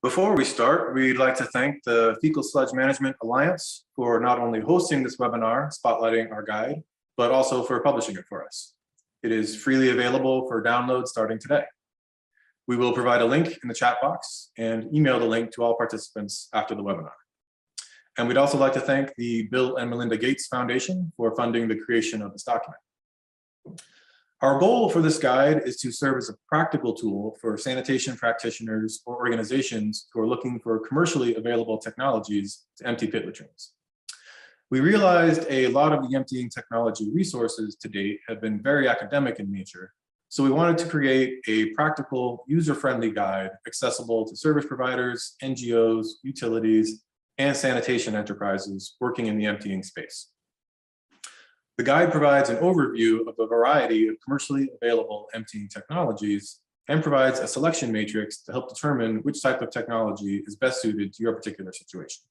Before we start, we'd like to thank the Fecal Sludge Management Alliance for not only hosting this webinar spotlighting our guide, but also for publishing it for us. It is freely available for download starting today. We will provide a link in the chat box and email the link to all participants after the webinar. And we'd also like to thank the Bill and Melinda Gates Foundation for funding the creation of this document. Our goal for this guide is to serve as a practical tool for sanitation practitioners or organizations who are looking for commercially available technologies to empty pit latrines. We realized a lot of the emptying technology resources to date have been very academic in nature, so we wanted to create a practical, user-friendly guide accessible to service providers, NGOs, utilities, and sanitation enterprises working in the emptying space. The guide provides an overview of a variety of commercially available emptying technologies and provides a selection matrix to help determine which type of technology is best suited to your particular situation.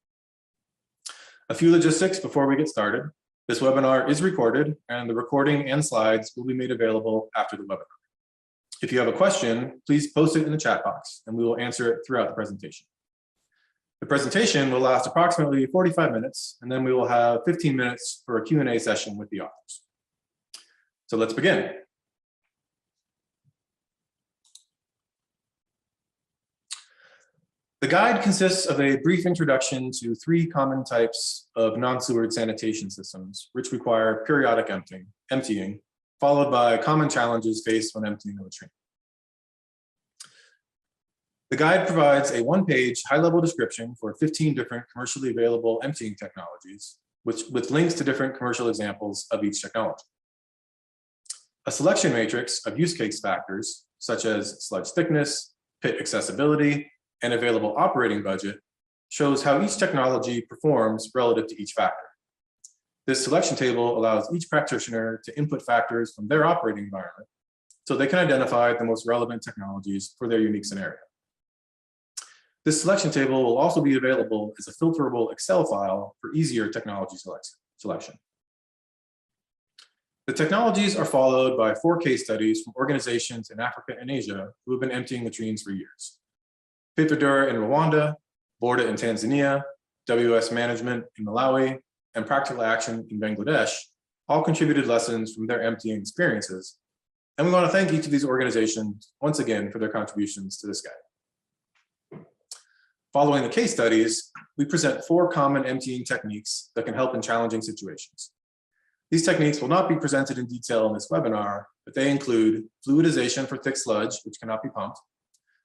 A few logistics before we get started. This webinar is recorded and the recording and slides will be made available after the webinar. If you have a question, please post it in the chat box and we will answer it throughout the presentation. The presentation will last approximately 45 minutes, and then we will have 15 minutes for a Q&A session with the authors. So let's begin. The guide consists of a brief introduction to 3 common types of non-sewered sanitation systems, which require periodic emptying, followed by common challenges faced when emptying a latrine. The guide provides a 1-page high-level description for 15 different commercially available emptying technologies, with links to different commercial examples of each technology. A selection matrix of use case factors, such as sludge thickness, pit accessibility, and available operating budget, shows how each technology performs relative to each factor. This selection table allows each practitioner to input factors from their operating environment, so they can identify the most relevant technologies for their unique scenario. This selection table will also be available as a filterable Excel file for easier technology selection. The technologies are followed by 4 case studies from organizations in Africa and Asia who have been emptying latrines for years. Pitvedura in Rwanda, Borda in Tanzania, WS Management in Malawi, and Practical Action in Bangladesh all contributed lessons from their emptying experiences. And we want to thank each of these organizations once again for their contributions to this guide. Following the case studies, we present 4 common emptying techniques that can help in challenging situations. These techniques will not be presented in detail in this webinar, but they include fluidization for thick sludge, which cannot be pumped,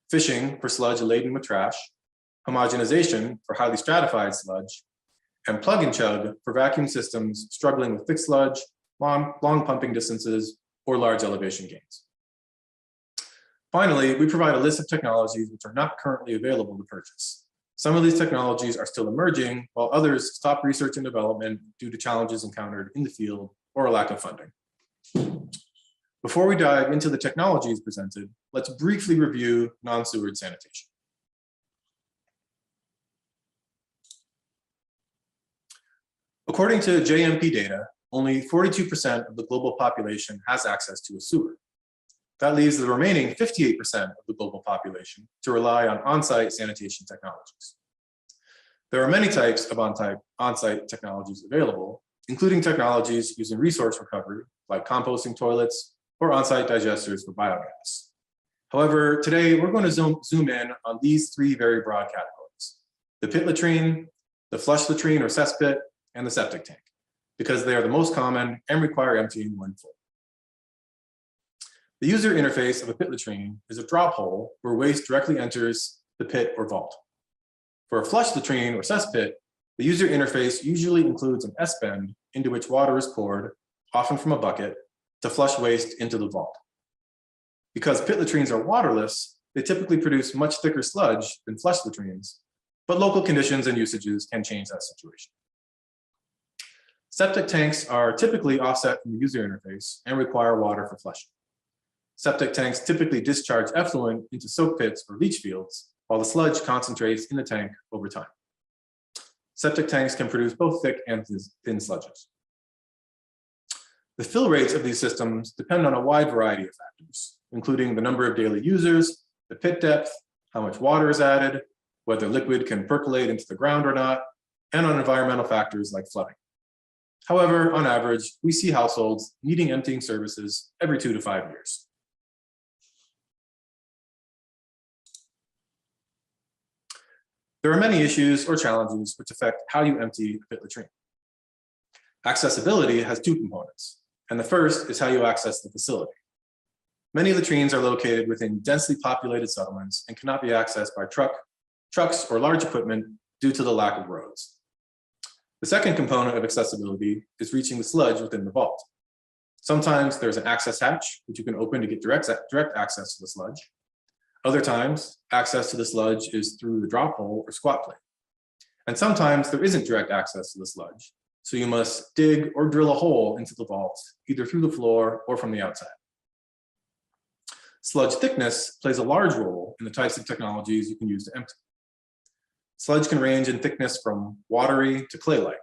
fishing for sludge laden with trash, homogenization for highly stratified sludge, and plug and chug for vacuum systems struggling with thick sludge, long pumping distances, or large elevation gains. Finally, we provide a list of technologies which are not currently available to purchase. Some of these technologies are still emerging, while others stop research and development due to challenges encountered in the field or a lack of funding. Before we dive into the technologies presented, let's briefly review non-sewered sanitation. According to JMP data, only 42% of the global population has access to a sewer. That leaves the remaining 58% of the global population to rely on on-site sanitation technologies. There are many types of on-site technologies available, including technologies using resource recovery, like composting toilets or on-site digesters for biogas. However, today we're going to zoom in on these 3 very broad categories: the pit latrine, the flush latrine or cesspit, and the septic tank, because they are the most common and require emptying when full. The user interface of a pit latrine is a drop hole where waste directly enters the pit or vault. For a flush latrine or cesspit, the user interface usually includes an S-bend into which water is poured, often from a bucket, to flush waste into the vault. Because pit latrines are waterless, they typically produce much thicker sludge than flush latrines, but local conditions and usages can change that situation. Septic tanks are typically offset from the user interface and require water for flushing. Septic tanks typically discharge effluent into soak pits or leach fields, while the sludge concentrates in the tank over time. Septic tanks can produce both thick and thin sludges. The fill rates of these systems depend on a wide variety of factors, including the number of daily users, the pit depth, how much water is added, whether liquid can percolate into the ground or not, and on environmental factors like flooding. However, on average, we see households needing emptying services every 2 to 5 years. There are many issues or challenges which affect how you empty a pit latrine. Accessibility has two components, and the first is how you access the facility. Many latrines are located within densely populated settlements and cannot be accessed by trucks or large equipment due to the lack of roads. The second component of accessibility is reaching the sludge within the vault. Sometimes there's an access hatch, which you can open to get direct access to the sludge. Other times, access to the sludge is through the drop hole or squat plate. And sometimes there isn't direct access to the sludge, so you must dig or drill a hole into the vault, either through the floor or from the outside. Sludge thickness plays a large role in the types of technologies you can use to empty. Sludge can range in thickness from watery to clay-like.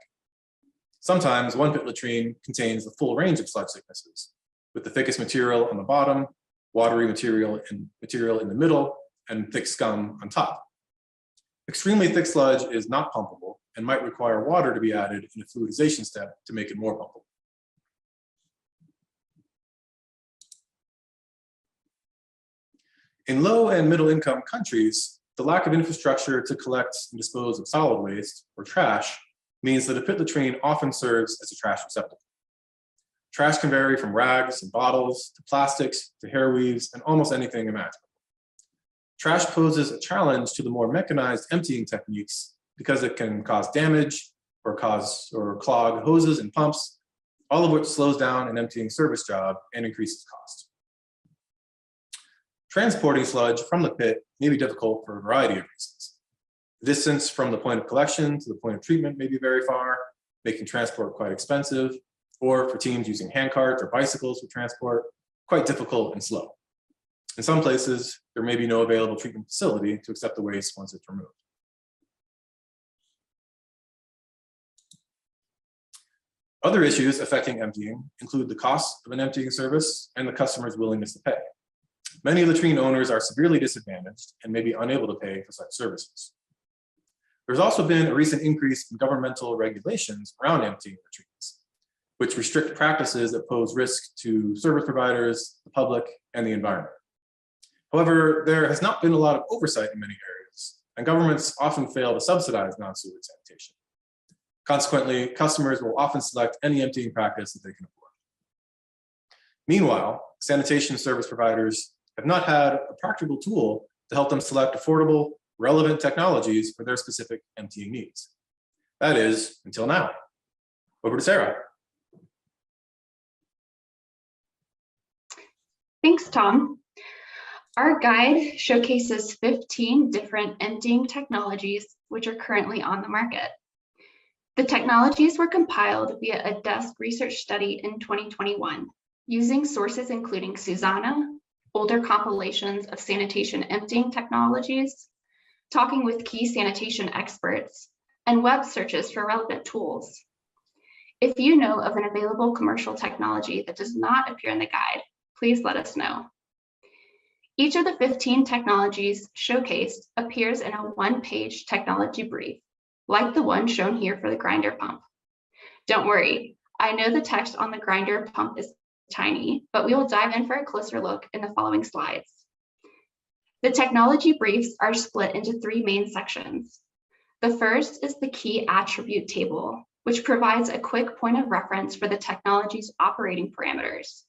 Sometimes one pit latrine contains the full range of sludge thicknesses, with the thickest material on the bottom, watery material in the middle, and thick scum on top. Extremely thick sludge is not pumpable and might require water to be added in a fluidization step to make it more pumpable. In low and middle income countries, the lack of infrastructure to collect and dispose of solid waste or trash means that a pit latrine often serves as a trash receptacle. Trash can vary from rags and bottles to plastics to hair weaves and almost anything imaginable. Trash poses a challenge to the more mechanized emptying techniques because it can cause damage or clog hoses and pumps, all of which slows down an emptying service job and increases cost. Transporting sludge from the pit may be difficult for a variety of reasons. The distance from the point of collection to the point of treatment may be very far, making transport quite expensive, or for teams using hand carts or bicycles for transport, quite difficult and slow. In some places, there may be no available treatment facility to accept the waste once it's removed. Other issues affecting emptying include the cost of an emptying service and the customer's willingness to pay. Many latrine owners are severely disadvantaged and may be unable to pay for such services. There's also been a recent increase in governmental regulations around emptying latrines, which restrict practices that pose risk to service providers, the public, and the environment. However, there has not been a lot of oversight in many areas, and governments often fail to subsidize non-sewage sanitation. Consequently, customers will often select any emptying practice that they can afford. Meanwhile, sanitation service providers have not had a practical tool to help them select affordable, relevant technologies for their specific emptying needs. That is, until now. Over to Sarah. Thanks, Tom. Our guide showcases 15 different emptying technologies which are currently on the market. The technologies were compiled via a desk research study in 2021, using sources including Susanna, older compilations of sanitation emptying technologies, talking with key sanitation experts, and web searches for relevant tools. If you know of an available commercial technology that does not appear in the guide, please let us know. Each of the 15 technologies showcased appears in a one-page technology brief, like the one shown here for the grinder pump. Don't worry, I know the text on the grinder pump is tiny, but we will dive in for a closer look in the following slides. The technology briefs are split into three main sections. The first is the key attribute table, which provides a quick point of reference for the technology's operating parameters.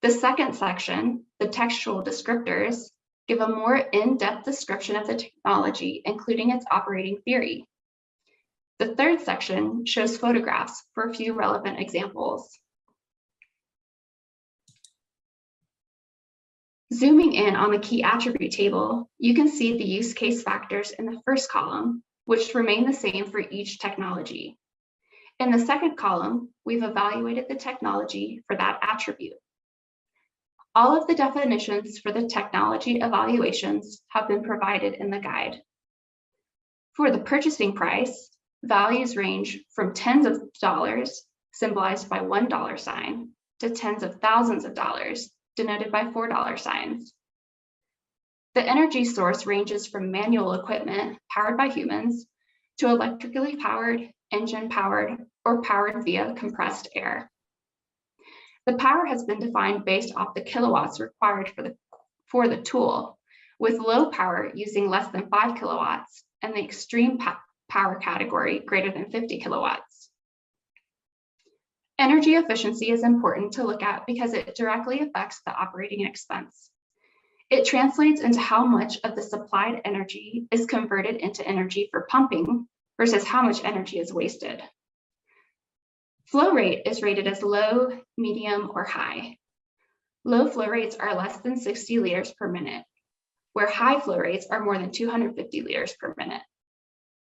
The second section, the textual descriptors, give a more in-depth description of the technology, including its operating theory. The third section shows photographs for a few relevant examples. Zooming in on the key attribute table, you can see the use case factors in the first column, which remain the same for each technology. In the second column, we've evaluated the technology for that attribute. All of the definitions for the technology evaluations have been provided in the guide. For the purchasing price, values range from tens of dollars, symbolized by $1 sign, to tens of thousands of dollars, denoted by $4 signs. The energy source ranges from manual equipment powered by humans to electrically powered, engine powered, or powered via compressed air. The power has been defined based off the kilowatts required for the tool, with low power using less than 5 kilowatts and the extreme power category greater than 50 kilowatts. Energy efficiency is important to look at because it directly affects the operating expense. It translates into how much of the supplied energy is converted into energy for pumping versus how much energy is wasted. Flow rate is rated as low, medium, or high. Low flow rates are less than 60 liters per minute, where high flow rates are more than 250 liters per minute.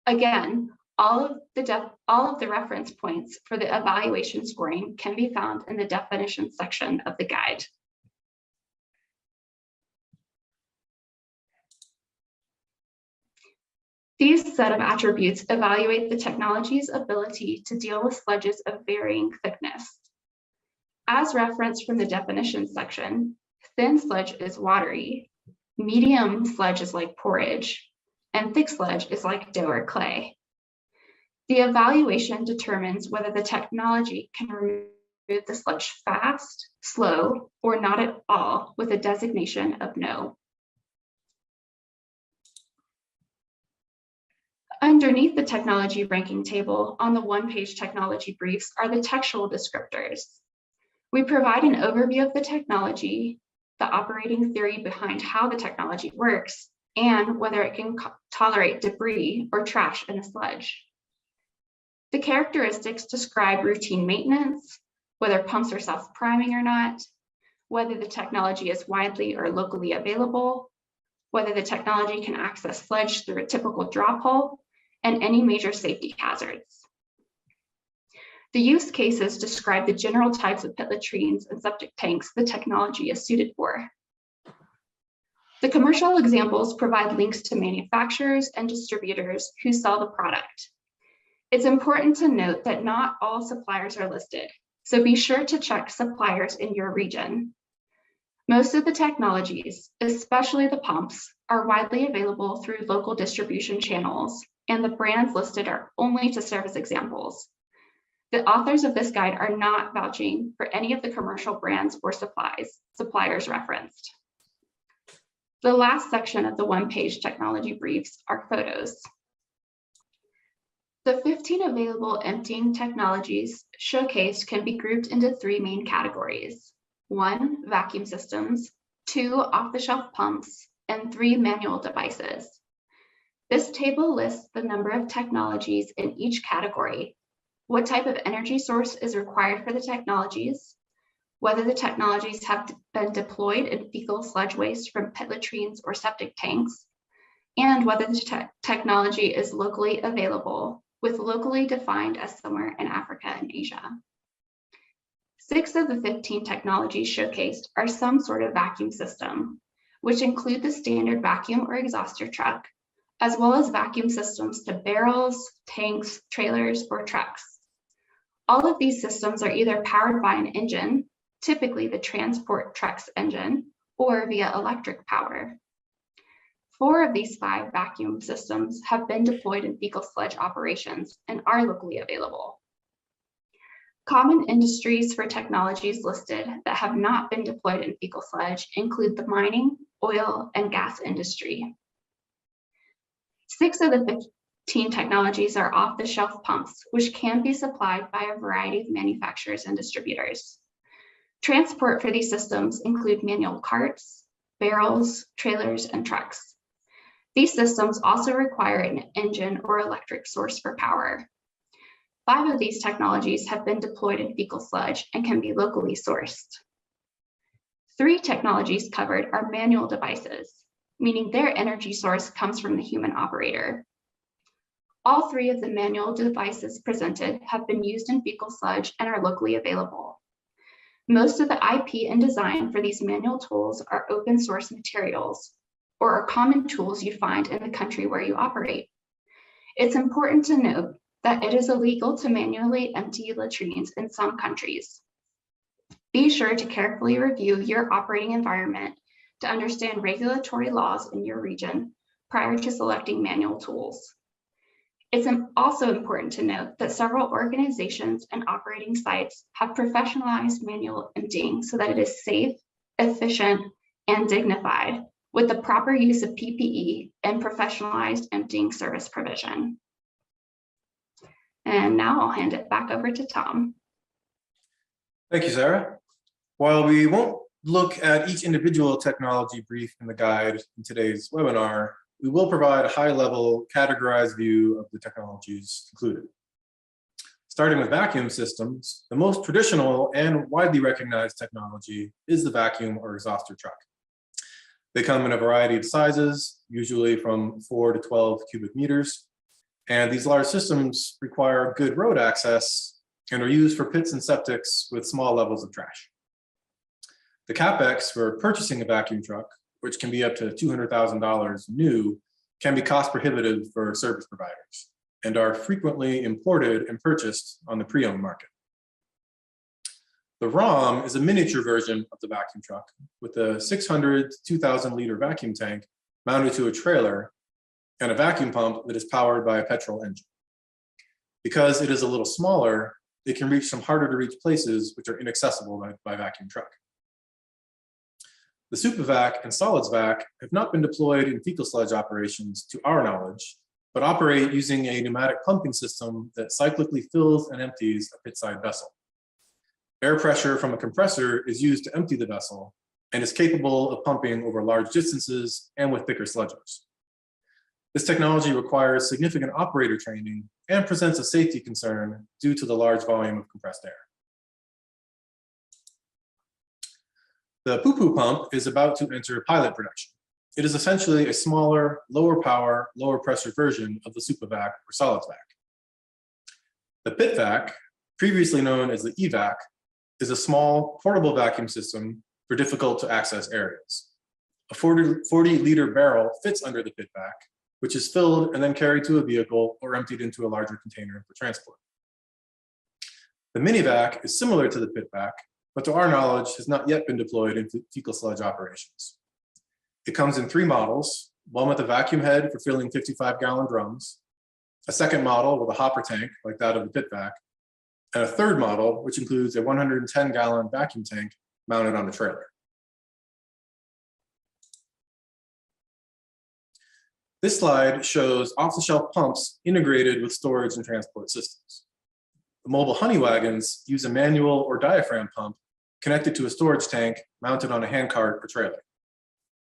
Again, all of the reference points for the evaluation scoring can be found in the definition section of the guide. These set of attributes evaluate the technology's ability to deal with sludges of varying thickness. As referenced from the definition section, thin sludge is watery, medium sludge is like porridge, and thick sludge is like dough or clay. The evaluation determines whether the technology can remove the sludge fast, slow, or not at all with a designation of no. Underneath the technology ranking table on the one-page technology briefs are the textual descriptors. We provide an overview of the technology, the operating theory behind how the technology works, and whether it can tolerate debris or trash in the sludge. The characteristics describe routine maintenance, whether pumps are self-priming or not, whether the technology is widely or locally available, whether the technology can access sludge through a typical drop hole, and any major safety hazards. The use cases describe the general types of pit latrines and septic tanks the technology is suited for. The commercial examples provide links to manufacturers and distributors who sell the product. It's important to note that not all suppliers are listed, so be sure to check suppliers in your region. Most of the technologies, especially the pumps, are widely available through local distribution channels, and the brands listed are only to serve as examples. The authors of this guide are not vouching for any of the commercial brands or suppliers referenced. The last section of the one-page technology briefs are photos. The 15 available emptying technologies showcased can be grouped into 3 main categories. 1, vacuum systems, 2, off-the-shelf pumps, and 3, manual devices. This table lists the number of technologies in each category, what type of energy source is required for the technologies, whether the technologies have been deployed in fecal sludge waste from pit latrines or septic tanks, and whether the technology is locally available, with locally defined as somewhere in Africa and Asia. 6 of the 15 technologies showcased are some sort of vacuum system, which include the standard vacuum or exhauster truck, as well as vacuum systems to barrels, tanks, trailers, or trucks. All of these systems are either powered by an engine, typically the transport truck's engine, or via electric power. 4 of these 5 vacuum systems have been deployed in fecal sludge operations and are locally available. Common industries for technologies listed that have not been deployed in fecal sludge include the mining, oil, and gas industry. 6 of the 15 technologies are off-the-shelf pumps, which can be supplied by a variety of manufacturers and distributors. Transport for these systems include manual carts, barrels, trailers, and trucks. These systems also require an engine or electric source for power. 5 of these technologies have been deployed in fecal sludge and can be locally sourced. 3 technologies covered are manual devices, meaning their energy source comes from the human operator. All 3 of the manual devices presented have been used in fecal sludge and are locally available. Most of the IP and design for these manual tools are open source materials, or are common tools you find in the country where you operate. It's important to note that it is illegal to manually empty latrines in some countries. Be sure to carefully review your operating environment to understand regulatory laws in your region prior to selecting manual tools. It's also important to note that several organizations and operating sites have professionalized manual emptying so that it is safe, efficient, and dignified with the proper use of PPE and professionalized emptying service provision. And now I'll hand it back over to Tom. Thank you, Sarah. While we won't look at each individual technology brief in the guide in today's webinar, we will provide a high-level categorized view of the technologies included. Starting with vacuum systems, the most traditional and widely recognized technology is the vacuum or exhauster truck. They come in a variety of sizes, usually from 4 to 12 cubic meters, and these large systems require good road access and are used for pits and septics with small levels of trash. The CapEx for purchasing a vacuum truck, which can be up to $200,000 new, can be cost prohibitive for service providers and are frequently imported and purchased on the pre-owned market. The ROM is a miniature version of the vacuum truck with a 600 to 2,000 liter vacuum tank mounted to a trailer and a vacuum pump that is powered by a petrol engine. Because it is a little smaller, it can reach some harder to reach places which are inaccessible by vacuum truck. The SuperVac and SolidsVac have not been deployed in fecal sludge operations to our knowledge, but operate using a pneumatic pumping system that cyclically fills and empties a pit-side vessel. Air pressure from a compressor is used to empty the vessel and is capable of pumping over large distances and with thicker sludges. This technology requires significant operator training and presents a safety concern due to the large volume of compressed air. The poo-poo pump is about to enter pilot production. It is essentially a smaller, lower power, lower pressure version of the SuperVac or SolidsVac. The PitVac, previously known as the EVac, is a small portable vacuum system for difficult to access areas. A 40-liter barrel fits under the PitVac, which is filled and then carried to a vehicle or emptied into a larger container for transport. The MiniVac is similar to the PitVac, but to our knowledge has not yet been deployed in fecal sludge operations. It comes in 3 models, one with a vacuum head for filling 55-gallon drums, a second model with a hopper tank like that of the PitVac, and a third model which includes a 110-gallon vacuum tank mounted on a trailer. This slide shows off-the-shelf pumps integrated with storage and transport systems. The mobile honey wagons use a manual or diaphragm pump connected to a storage tank mounted on a handcart or trailer.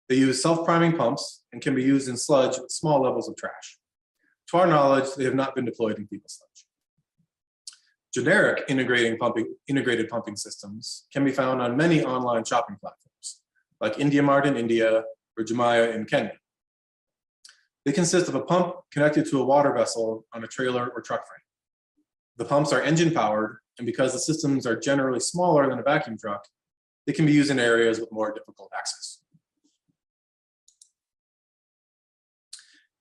They use self-priming pumps and can be used in sludge with small levels of trash. To our knowledge, they have not been deployed in fecal sludge. Generic integrated pumping systems can be found on many online shopping platforms, like IndiaMart in India or Jumia in Kenya. They consist of a pump connected to a water vessel on a trailer or truck frame. The pumps are engine powered, and because the systems are generally smaller than a vacuum truck, they can be used in areas with more difficult access.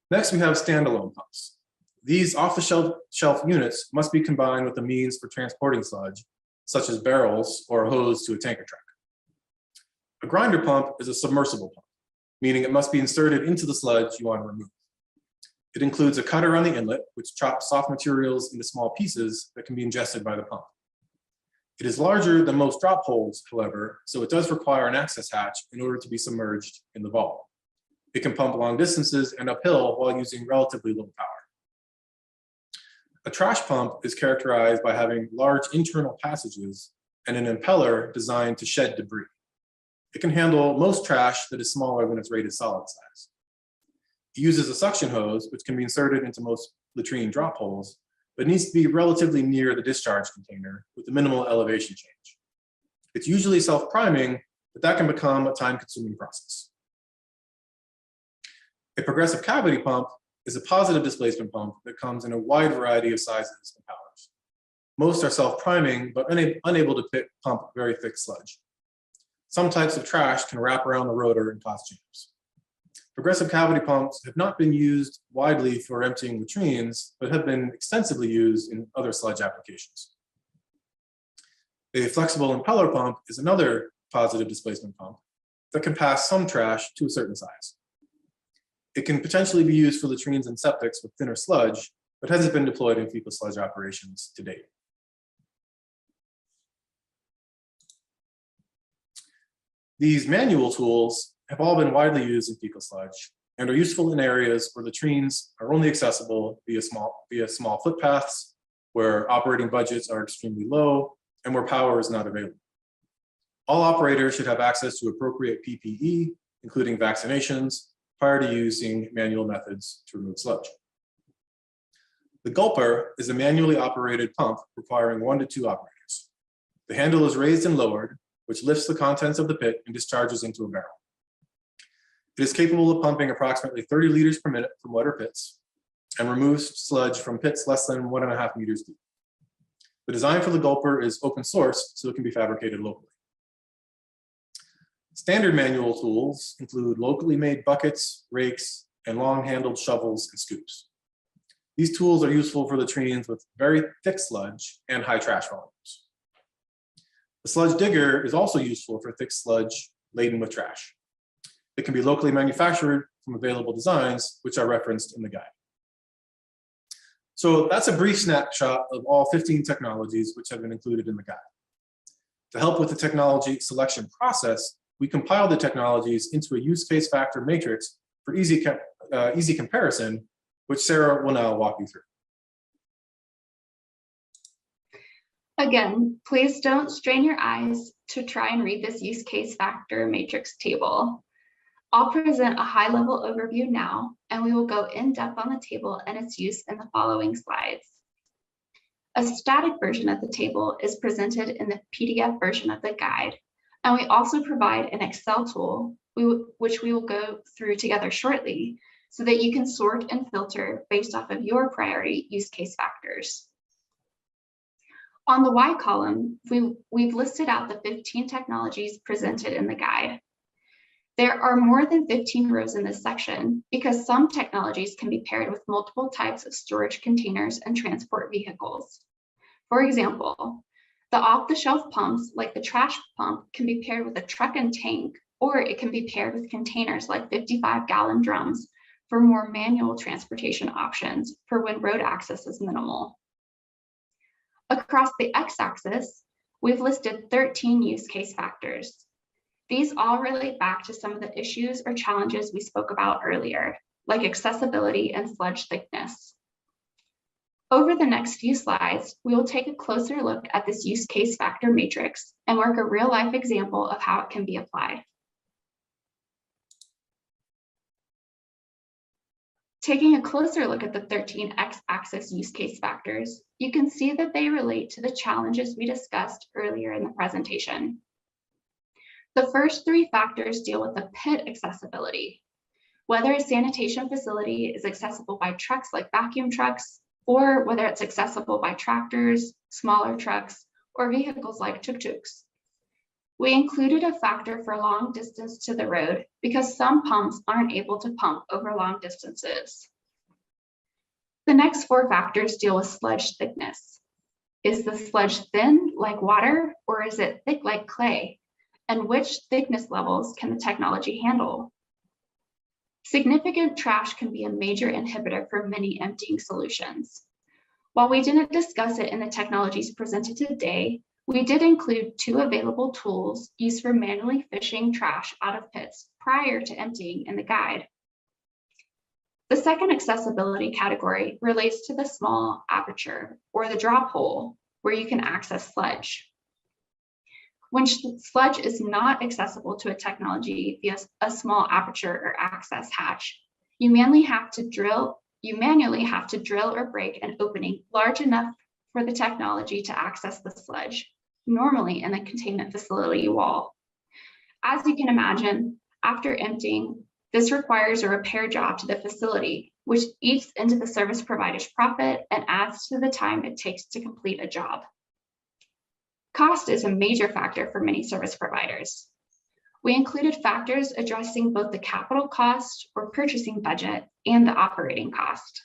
Next, we have standalone pumps. These off-the-shelf units must be combined with a means for transporting sludge, such as barrels or a hose to a tanker truck. A grinder pump is a submersible pump, meaning it must be inserted into the sludge you want to remove. It includes a cutter on the inlet, which chops soft materials into small pieces that can be ingested by the pump. It is larger than most drop holes, however, so it does require an access hatch in order to be submerged in the vault. It can pump long distances and uphill while using relatively low power. A trash pump is characterized by having large internal passages and an impeller designed to shed debris. It can handle most trash that is smaller than its rated solid size. It uses a suction hose, which can be inserted into most latrine drop holes, but needs to be relatively near the discharge container with a minimal elevation change. It's usually self-priming, but that can become a time-consuming process. A progressive cavity pump is a positive displacement pump that comes in a wide variety of sizes and powers. Most are self-priming, but unable to pump very thick sludge. Some types of trash can wrap around the rotor and cause jams. Progressive cavity pumps have not been used widely for emptying latrines, but have been extensively used in other sludge applications. A flexible impeller pump is another positive displacement pump that can pass some trash to a certain size. It can potentially be used for latrines and septics with thinner sludge, but hasn't been deployed in fecal sludge operations to date. These manual tools have all been widely used in fecal sludge and are useful in areas where latrines are only accessible via small footpaths, where operating budgets are extremely low, and where power is not available. All operators should have access to appropriate PPE, including vaccinations, prior to using manual methods to remove sludge. The gulper is a manually operated pump requiring 1 to 2 operators. The handle is raised and lowered, which lifts the contents of the pit and discharges into a barrel. It is capable of pumping approximately 30 liters per minute from wetter pits and removes sludge from pits less than 1.5 meters deep. The design for the gulper is open source, so it can be fabricated locally. Standard manual tools include locally made buckets, rakes, and long-handled shovels and scoops. These tools are useful for latrines with very thick sludge and high trash volumes. The sludge digger is also useful for thick sludge laden with trash. It can be locally manufactured from available designs, which are referenced in the guide. So that's a brief snapshot of all 15 technologies which have been included in the guide. To help with the technology selection process, we compiled the technologies into a use case factor matrix for easy comparison, which Sarah will now walk you through. Again, please don't strain your eyes to try and read this use case factor matrix table. I'll present a high-level overview now, and we will go in depth on the table and its use in the following slides. A static version of the table is presented in the PDF version of the guide, and we also provide an Excel tool, which we will go through together shortly, so that you can sort and filter based off of your priority use case factors. On the Y column, we've listed out the 15 technologies presented in the guide. There are more than 15 rows in this section because some technologies can be paired with multiple types of storage containers and transport vehicles. For example, the off-the-shelf pumps like the trash pump can be paired with a truck and tank, or it can be paired with containers like 55-gallon drums for more manual transportation options for when road access is minimal. Across the x-axis, we've listed 13 use case factors. These all relate back to some of the issues or challenges we spoke about earlier, like accessibility and sludge thickness. Over the next few slides, we will take a closer look at this use case factor matrix and work a real-life example of how it can be applied. Taking a closer look at the 13 x-axis use case factors, you can see that they relate to the challenges we discussed earlier in the presentation. The first 3 factors deal with the pit accessibility, whether a sanitation facility is accessible by trucks like vacuum trucks, or whether it's accessible by tractors, smaller trucks, or vehicles like tuk-tuks. We included a factor for long distance to the road because some pumps aren't able to pump over long distances. The next 4 factors deal with sludge thickness. Is the sludge thin like water, or is it thick like clay? And which thickness levels can the technology handle? Significant trash can be a major inhibitor for many emptying solutions. While we didn't discuss it in the technologies presented today, we did include 2 available tools used for manually fishing trash out of pits prior to emptying in the guide. The second accessibility category relates to the small aperture or the drop hole where you can access sludge. When sludge is not accessible to a technology via a small aperture or access hatch, you manually have to drill or break an opening large enough for the technology to access the sludge, normally in the containment facility wall. As you can imagine, after emptying, this requires a repair job to the facility, which eats into the service provider's profit and adds to the time it takes to complete a job. Cost is a major factor for many service providers. We included factors addressing both the capital cost or purchasing budget and the operating cost.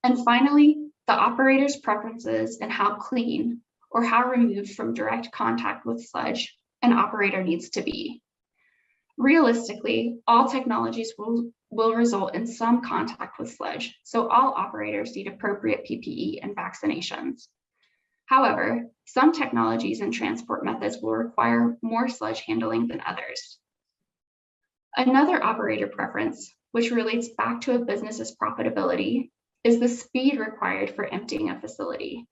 And finally, the operator's preferences and how clean or how removed from direct contact with sludge an operator needs to be. Realistically, all technologies will result in some contact with sludge, so all operators need appropriate PPE and vaccinations. However, some technologies and transport methods will require more sludge handling than others. Another operator preference, which relates back to a business's profitability, is the speed required for emptying a facility.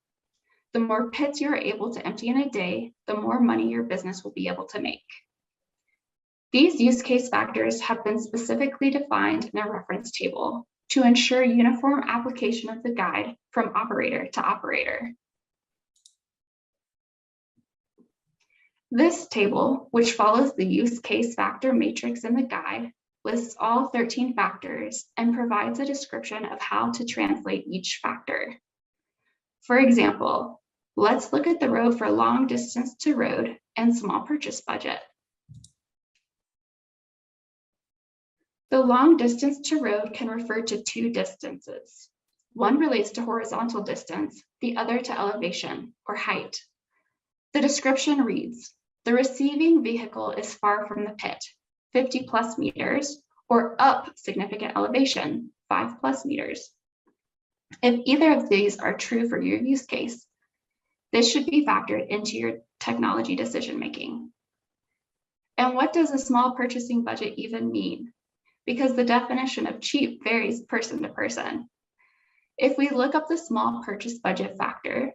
The more pits you are able to empty in a day, the more money your business will be able to make. These use case factors have been specifically defined in a reference table to ensure uniform application of the guide from operator to operator. This table, which follows the use case factor matrix in the guide, lists all 13 factors and provides a description of how to translate each factor. For example, let's look at the row for long distance to road and small purchase budget. The long distance to road can refer to two distances. One relates to horizontal distance, the other to elevation or height. The description reads, the receiving vehicle is far from the pit, 50+ meters, or up significant elevation, 5+ meters. If either of these are true for your use case, this should be factored into your technology decision-making. And what does a small purchasing budget even mean? Because the definition of cheap varies person to person. If we look up the small purchase budget factor,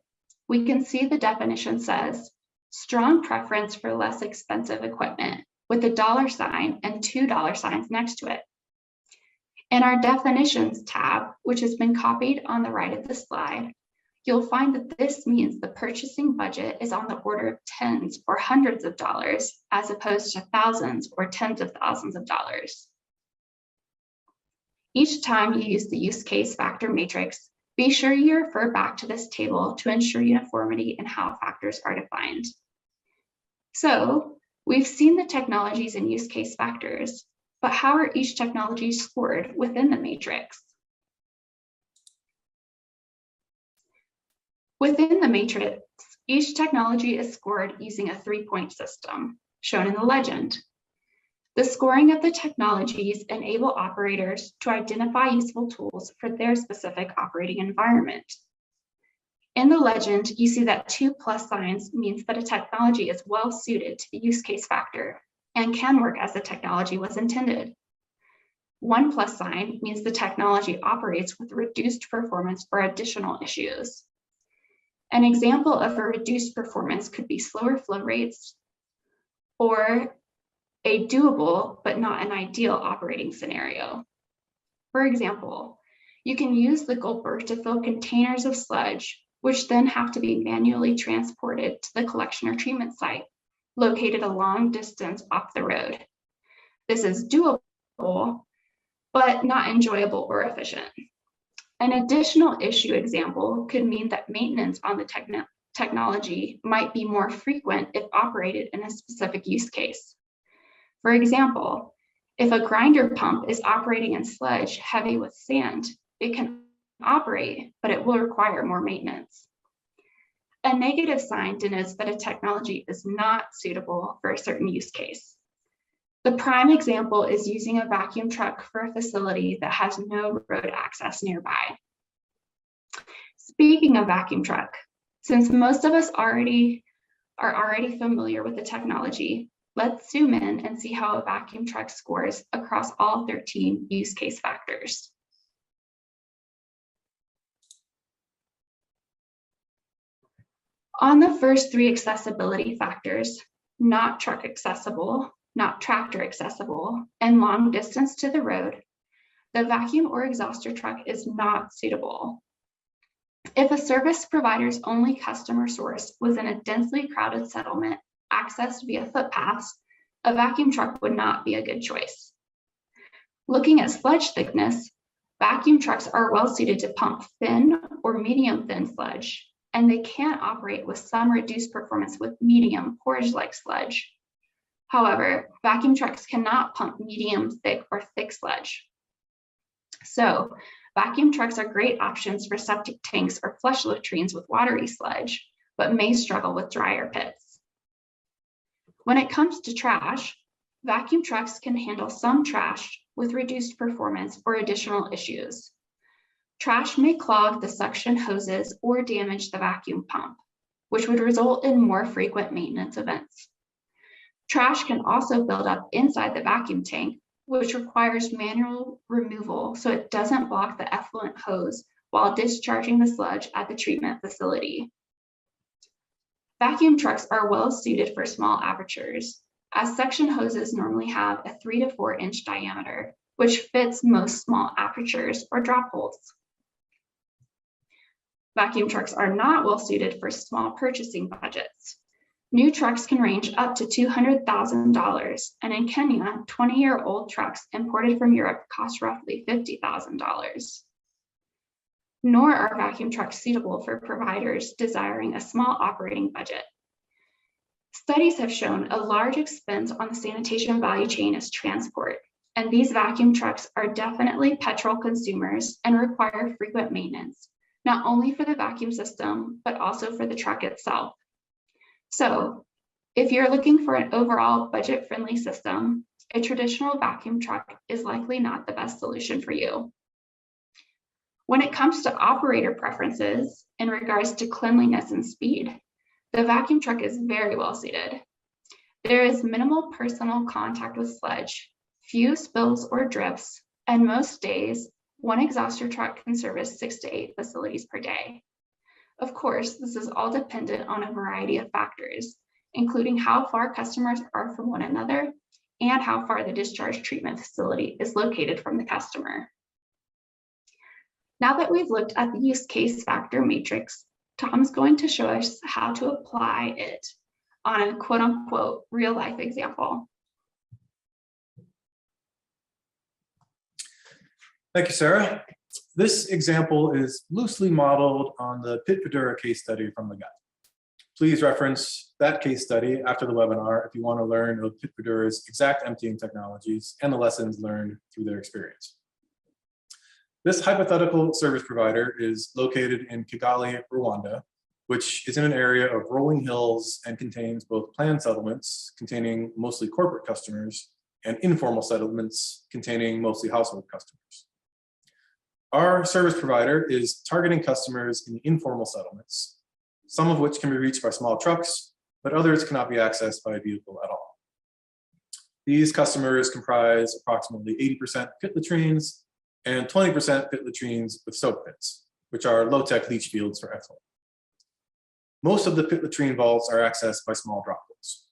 we can see the definition says, strong preference for less expensive equipment with a $sign and $2 signs next to it. In our definitions tab, which has been copied on the right of the slide, you'll find that this means the purchasing budget is on the order of tens or hundreds of dollars, as opposed to thousands or tens of thousands of dollars. Each time you use the use case factor matrix, be sure you refer back to this table to ensure uniformity in how factors are defined. So we've seen the technologies and use case factors, but how are each technology scored within the matrix? Within the matrix, each technology is scored using a 3-point system, shown in the legend. The scoring of the technologies enable operators to identify useful tools for their specific operating environment. In the legend, you see that 2+ signs means that a technology is well suited to the use case factor and can work as the technology was intended. 1+ sign means the technology operates with reduced performance or additional issues. An example of a reduced performance could be slower flow rates or a doable but not an ideal operating scenario. For example, you can use the gulper to fill containers of sludge, which then have to be manually transported to the collection or treatment site, located a long distance off the road. This is doable, but not enjoyable or efficient. An additional issue example could mean that maintenance on the technology might be more frequent if operated in a specific use case. For example, if a grinder pump is operating in sludge heavy with sand, it can operate, but it will require more maintenance. A negative sign denotes that a technology is not suitable for a certain use case. The prime example is using a vacuum truck for a facility that has no road access nearby. Speaking of vacuum truck, since most of us are already familiar with the technology, let's zoom in and see how a vacuum truck scores across all 13 use case factors. On the first 3 accessibility factors, not truck accessible, not tractor accessible, and long distance to the road, the vacuum or exhauster truck is not suitable. If a service provider's only customer source was in a densely crowded settlement accessed via footpaths, a vacuum truck would not be a good choice. Looking at sludge thickness, vacuum trucks are well suited to pump thin or medium thin sludge, and they can operate with some reduced performance with medium porridge-like sludge. However, vacuum trucks cannot pump medium, thick, or thick sludge. So, vacuum trucks are great options for septic tanks or flush latrines with watery sludge, but may struggle with drier pits. When it comes to trash, vacuum trucks can handle some trash with reduced performance or additional issues. Trash may clog the suction hoses or damage the vacuum pump, which would result in more frequent maintenance events. Trash can also build up inside the vacuum tank, which requires manual removal so it doesn't block the effluent hose while discharging the sludge at the treatment facility. Vacuum trucks are well suited for small apertures, as suction hoses normally have a 3 to 4 inch diameter, which fits most small apertures or drop holes. Vacuum trucks are not well suited for small purchasing budgets. New trucks can range up to $200,000, and in Kenya, 20-year-old trucks imported from Europe cost roughly $50,000. Nor are vacuum trucks suitable for providers desiring a small operating budget. Studies have shown a large expense on the sanitation value chain is transport, and these vacuum trucks are definitely petrol consumers and require frequent maintenance, not only for the vacuum system, but also for the truck itself. So, if you're looking for an overall budget-friendly system, a traditional vacuum truck is likely not the best solution for you. When it comes to operator preferences in regards to cleanliness and speed, the vacuum truck is very well suited. There is minimal personal contact with sludge, few spills or drifts, and most days, one exhauster truck can service 6 to 8 facilities per day. Of course, this is all dependent on a variety of factors, including how far customers are from one another and how far the discharge treatment facility is located from the customer. Now that we've looked at the use case factor matrix, Tom's going to show us how to apply it on a quote unquote real life example. Thank you, Sarah. This example is loosely modeled on the Pit-Vidura case study from the guide. Please reference that case study after the webinar if you want to learn of Pit-Vidura's exact emptying technologies and the lessons learned through their experience. This hypothetical service provider is located in Kigali, Rwanda, which is in an area of rolling hills and contains both planned settlements containing mostly corporate customers and informal settlements containing mostly household customers. Our service provider is targeting customers in the informal settlements, some of which can be reached by small trucks, but others cannot be accessed by a vehicle at all. These customers comprise approximately 80% pit latrines and 20% pit latrines with soak pits, which are low-tech leach fields for effluent. Most of the pit latrine vaults are accessed by small drop holes.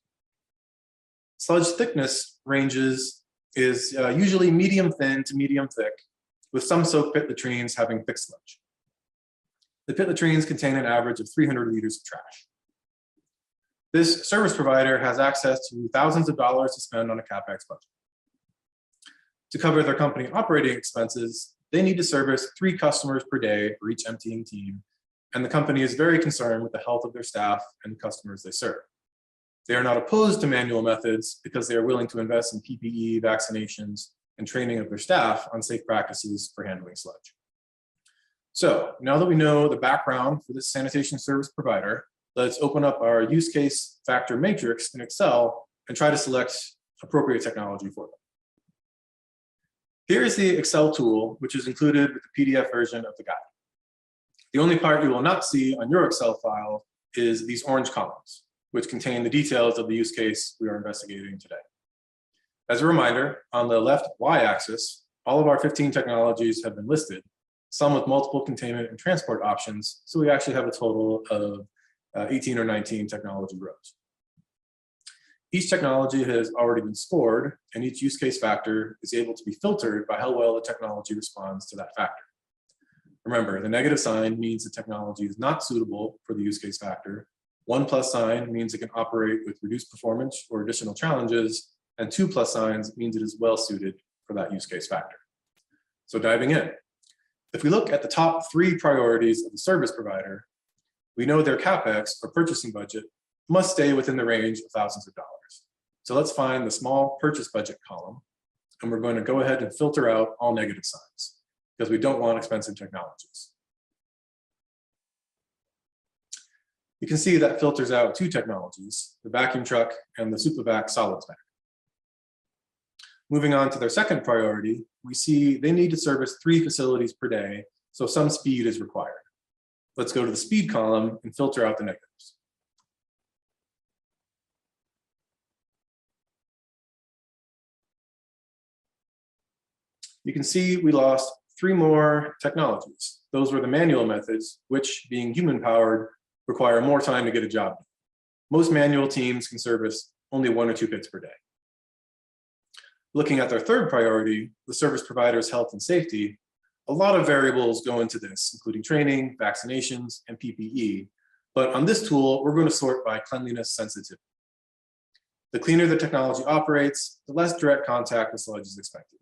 Sludge thickness ranges is usually medium thin to medium thick, with some soak pit latrines having thick sludge. The pit latrines contain an average of 300 liters of trash. This service provider has access to thousands of dollars to spend on a CapEx budget. To cover their company operating expenses, they need to service 3 customers per day for each emptying team, and the company is very concerned with the health of their staff and the customers they serve. They are not opposed to manual methods because they are willing to invest in PPE, vaccinations, and training of their staff on safe practices for handling sludge. So now that we know the background for this sanitation service provider, let's open up our use case factor matrix in Excel and try to select appropriate technology for them. Here is the Excel tool, which is included with the PDF version of the guide. The only part you will not see on your Excel file is these orange columns, which contain the details of the use case we are investigating today. As a reminder, on the left y-axis, all of our 15 technologies have been listed, some with multiple containment and transport options, so we actually have a total of 18 or 19 technology rows. Each technology has already been scored, and each use case factor is able to be filtered by how well the technology responds to that factor. Remember, the negative sign means the technology is not suitable for the use case factor. 1+ sign means it can operate with reduced performance or additional challenges, and 2+ signs means it is well suited for that use case factor. So diving in, if we look at the top 3 priorities of the service provider, we know their CapEx or purchasing budget must stay within the range of thousands of dollars. So let's find the small purchase budget column, and we're going to go ahead and filter out all negative signs because we don't want expensive technologies. You can see that filters out two technologies, the vacuum truck and the SuperVac solids bag. Moving on to their second priority, we see they need to service 3 facilities per day, so some speed is required. Let's go to the speed column and filter out the negatives. You can see we lost 3 more technologies. Those were the manual methods, which, being human-powered, require more time to get a job done. Most manual teams can service only 1 or 2 pits per day. Looking at their third priority, the service provider's health and safety, a lot of variables go into this, including training, vaccinations, and PPE. But on this tool, we're going to sort by cleanliness sensitivity. The cleaner the technology operates, the less direct contact with sludge is expected.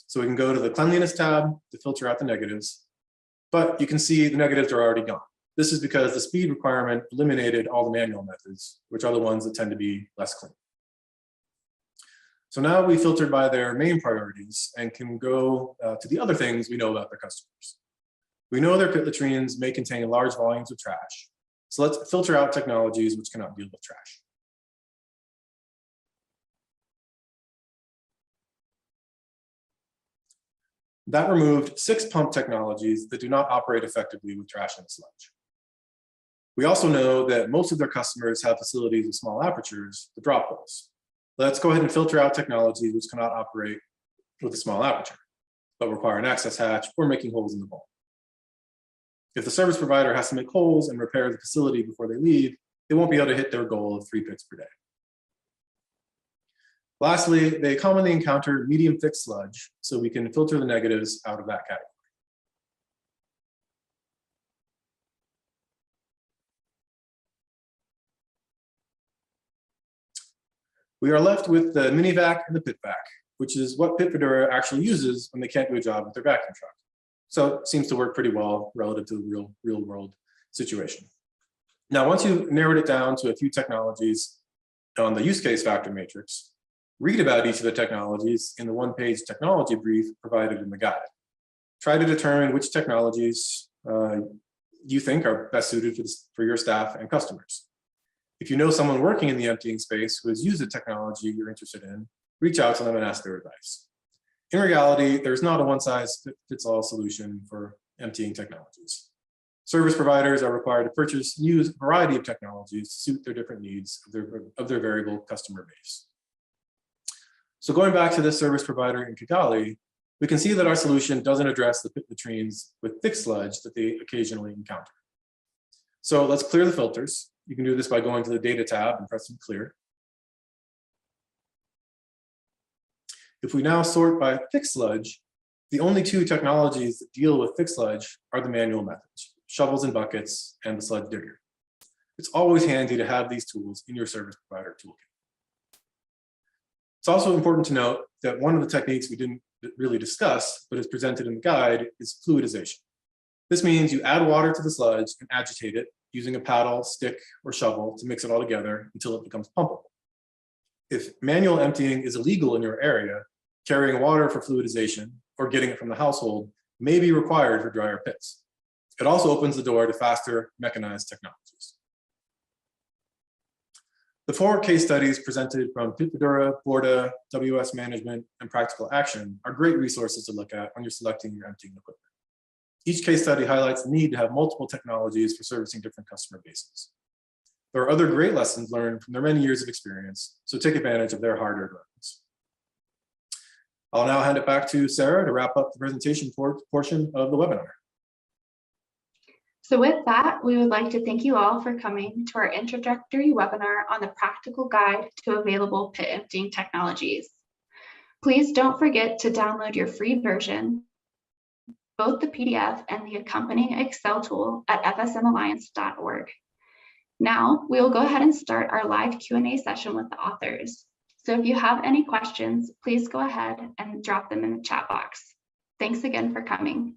So we can go to the cleanliness tab to filter out the negatives, but you can see the negatives are already gone. This is because the speed requirement eliminated all the manual methods, which are the ones that tend to be less clean. So now we filtered by their main priorities and can go to the other things we know about their customers. We know their pit latrines may contain large volumes of trash. So let's filter out technologies which cannot deal with trash. That removed 6 pump technologies that do not operate effectively with trash and sludge. We also know that most of their customers have facilities with small apertures, the drop holes. Let's go ahead and filter out technologies which cannot operate with a small aperture, but require an access hatch or making holes in the bowl. If the service provider has to make holes and repair the facility before they leave, they won't be able to hit their goal of 3 pits per day. Lastly, they commonly encounter medium thick sludge, so we can filter the negatives out of that category. We are left with the mini vac and the pit vac, which is what Pit Fedora actually uses when they can't do a job with their vacuum truck. So it seems to work pretty well relative to the real world situation. Now, once you've narrowed it down to a few technologies on the use case factor matrix, read about each of the technologies in the 1-page technology brief provided in the guide. Try to determine which technologies you think are best suited for your staff and customers. If you know someone working in the emptying space who has used the technology you're interested in, reach out to them and ask their advice. In reality, there's not a one-size-fits-all solution for emptying technologies. Service providers are required to purchase and use a variety of technologies to suit their different needs of their variable customer base. So going back to this service provider in Kigali, we can see that our solution doesn't address the pit latrines with thick sludge that they occasionally encounter. So let's clear the filters. You can do this by going to the data tab and pressing clear. If we now sort by thick sludge, the only 2 technologies that deal with thick sludge are the manual methods, shovels and buckets, and the sludge digger. It's always handy to have these tools in your service provider toolkit. It's also important to note that one of the techniques we didn't really discuss, but is presented in the guide, is fluidization. This means you add water to the sludge and agitate it using a paddle, stick, or shovel to mix it all together until it becomes pumpable. If manual emptying is illegal in your area, carrying water for fluidization or getting it from the household may be required for drier pits. It also opens the door to faster mechanized technologies. The 4 case studies presented from Pit Fedora, Borda, WS Management, and Practical Action are great resources to look at when you're selecting your emptying equipment. Each case study highlights the need to have multiple technologies for servicing different customer bases. There are other great lessons learned from their many years of experience, so take advantage of their hard-earned learnings. I'll now hand it back to Sarah to wrap up the presentation portion of the webinar. So with that, we would like to thank you all for coming to our introductory webinar on the practical guide to available pit emptying technologies. Please don't forget to download your free version, both the PDF and the accompanying Excel tool at fsmalliance.org. Now, we will go ahead and start our live Q&A session with the authors. So if you have any questions, please go ahead and drop them in the chat box. Thanks again for coming.